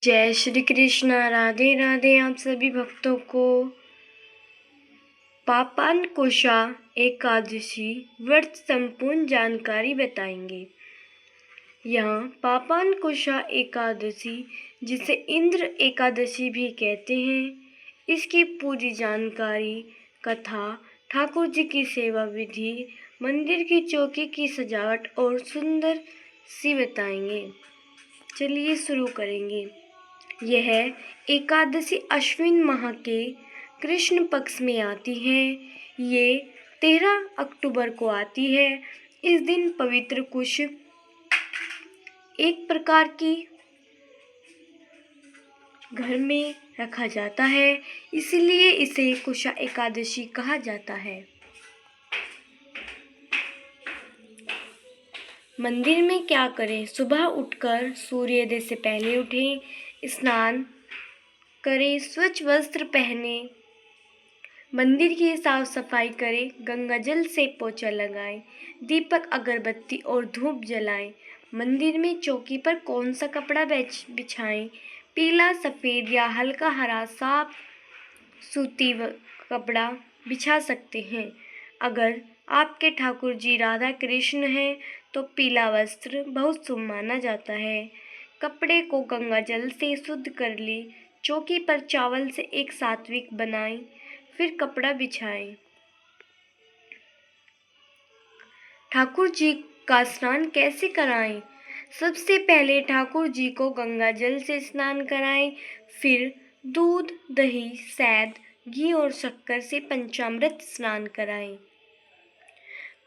जय श्री कृष्ण। राधे राधे। आप सभी भक्तों को पापांकुशा एकादशी व्रत संपूर्ण जानकारी बताएंगे। यहाँ पापांकुशा एकादशी, जिसे इंद्र एकादशी भी कहते हैं, इसकी पूरी जानकारी, कथा, ठाकुर जी की सेवा विधि, मंदिर की चौकी की सजावट और सुंदर सी बताएंगे। चलिए शुरू करेंगे। यह एकादशी अश्विन माह के कृष्ण पक्ष में आती है। ये 13 अक्टूबर को आती है। इस दिन पवित्र कुश एक प्रकार की घर में रखा जाता है, इसलिए इसे कुशा एकादशी कहा जाता है। मंदिर में क्या करें? सुबह उठकर सूर्योदय से पहले उठें, स्नान करें, स्वच्छ वस्त्र पहने, मंदिर की साफ सफाई करें, गंगा जल से पोछा लगाएं, दीपक, अगरबत्ती और धूप जलाएं। मंदिर में चौकी पर कौन सा कपड़ा बिछाएं? पीला, सफ़ेद या हल्का हरा साफ सूती कपड़ा बिछा सकते हैं। अगर आपके ठाकुर जी राधा कृष्ण हैं तो पीला वस्त्र बहुत शुभ माना जाता है। कपड़े को गंगा जल से शुद्ध कर ले। चौकी पर चावल से एक सात्विक बनाएं, फिर कपड़ा बिछाएं। ठाकुर जी का स्नान कैसे कराएं? सबसे पहले ठाकुर जी को गंगा जल से स्नान कराएं, फिर दूध, दही, शहद, घी और शक्कर से पंचामृत स्नान कराएं।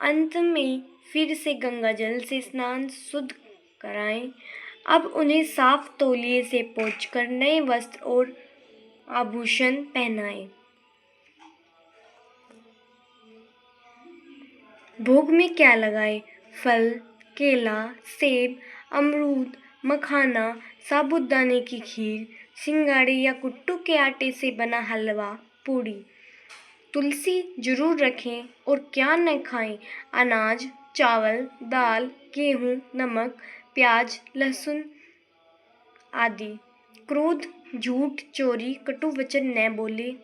अंत में फिर से गंगा जल से स्नान शुद्ध कराएं। अब उन्हें साफ तौलिए से पोंछकर नए वस्त्र और आभूषण पहनाएं। भोग में क्या लगाएं? फल, केला, सेब, अमरूद, मखाना, साबूदाने की खीर, सिंगाड़े या कुट्टू के आटे से बना हलवा, पूड़ी। तुलसी जरूर रखें और क्या न खाएं? अनाज, चावल, दाल, गेहूँ, नमक, प्याज, लहसुन आदि। क्रोध, झूठ, चोरी, कटु वचन न बोले।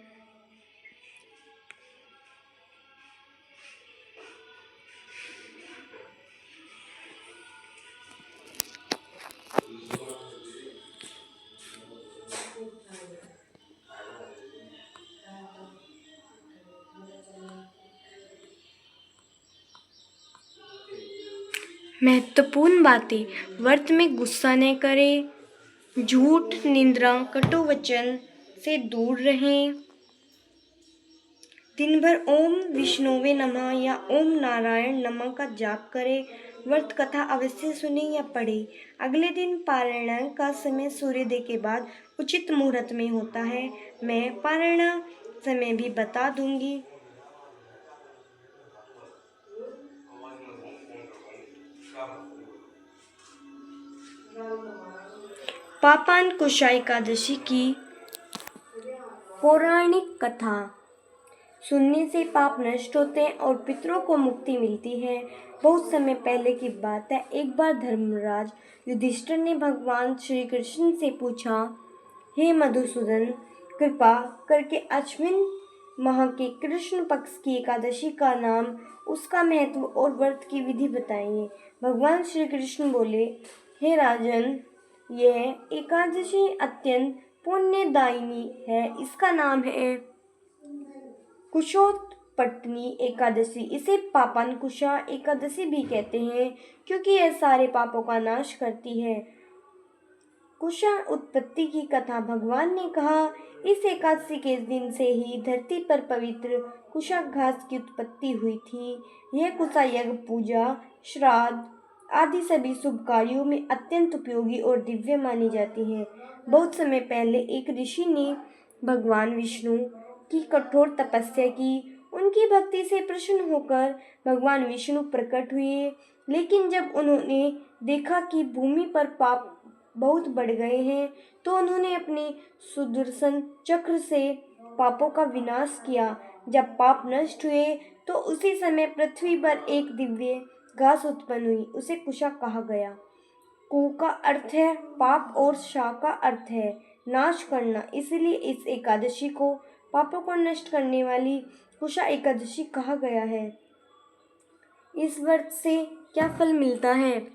महत्वपूर्ण बातें: व्रत में गुस्सा न करें, झूठ, निंदा, कटु वचन से दूर रहें, दिन भर ओम विष्णुवे नमः या ओम नारायण नमः का जाप करें। व्रत कथा अवश्य सुने या पढ़े। अगले दिन पारायण का समय सूर्योदय के बाद उचित मुहूर्त में होता है। मैं पारायण समय भी बता दूंगी। पापांकुशा एकादशी की पौराणिक कथा सुनने से पाप नष्ट होते हैं और पितरों को मुक्ति मिलती है। बहुत समय पहले की बात है। एक बार धर्मराज युधिष्ठिर ने भगवान श्री कृष्ण से पूछा, हे मधुसूदन, कृपा करके अश्विन माह के कृष्ण पक्ष की एकादशी का नाम, उसका महत्व और व्रत की विधि बताइए। भगवान श्री कृष्ण बोले, हे राजन, यह एकादशी अत्यंत पुण्यदायिनी है। इसका नाम है कुशोत्पटनी एकादशी। इसे पापांकुशा एकादशी भी कहते हैं, क्योंकि यह सारे पापों का नाश करती है। कुशा उत्पत्ति की कथा: भगवान ने कहा, इस एकादशी के दिन से ही धरती पर पवित्र कुशा घास की उत्पत्ति हुई थी। यह कुशा यज्ञ, पूजा, श्राद्ध आदि सभी शुभ कार्यों में अत्यंत उपयोगी और दिव्य मानी जाती है। बहुत समय पहले एक ऋषि ने भगवान विष्णु की कठोर तपस्या की। उनकी भक्ति से प्रसन्न होकर भगवान विष्णु प्रकट हुए, लेकिन जब उन्होंने देखा कि भूमि पर पाप बहुत बढ़ गए हैं, तो उन्होंने अपने सुदर्शन चक्र से पापों का विनाश किया। जब पाप नष्ट हुए तो उसी समय पृथ्वी पर एक दिव्य घास उत्पन्न हुई। उसे कुशा कहा गया। कु का अर्थ है पाप और शा का अर्थ है नाश करना, इसलिए इस एकादशी को पापों को नष्ट करने वाली कुशा एकादशी कहा गया है। इस व्रत से क्या फल मिलता है?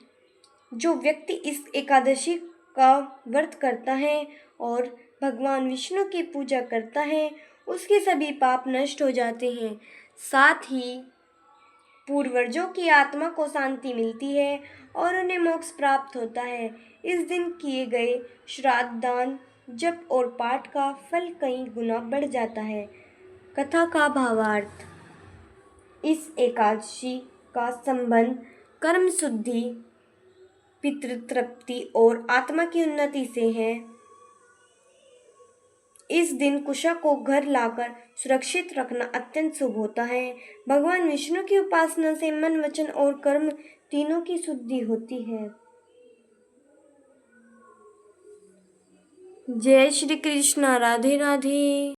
जो व्यक्ति इस एकादशी का व्रत करता है और भगवान विष्णु की पूजा करता है, उसके सभी पाप नष्ट हो जाते हैं। साथ ही पूर्वजों की आत्मा को शांति मिलती है और उन्हें मोक्ष प्राप्त होता है। इस दिन किए गए श्राद्ध, दान, जप और पाठ का फल कई गुना बढ़ जाता है। कथा का भावार्थ। इस एकादशी का संबंध कर्म शुद्धि, पितृतृप्ति और आत्मा की उन्नति से है। इस दिन कुशा को घर लाकर सुरक्षित रखना अत्यंत शुभ होता है। भगवान विष्णु की उपासना से मन, वचन और कर्म तीनों की शुद्धि होती है। जय श्री कृष्ण। राधे राधे।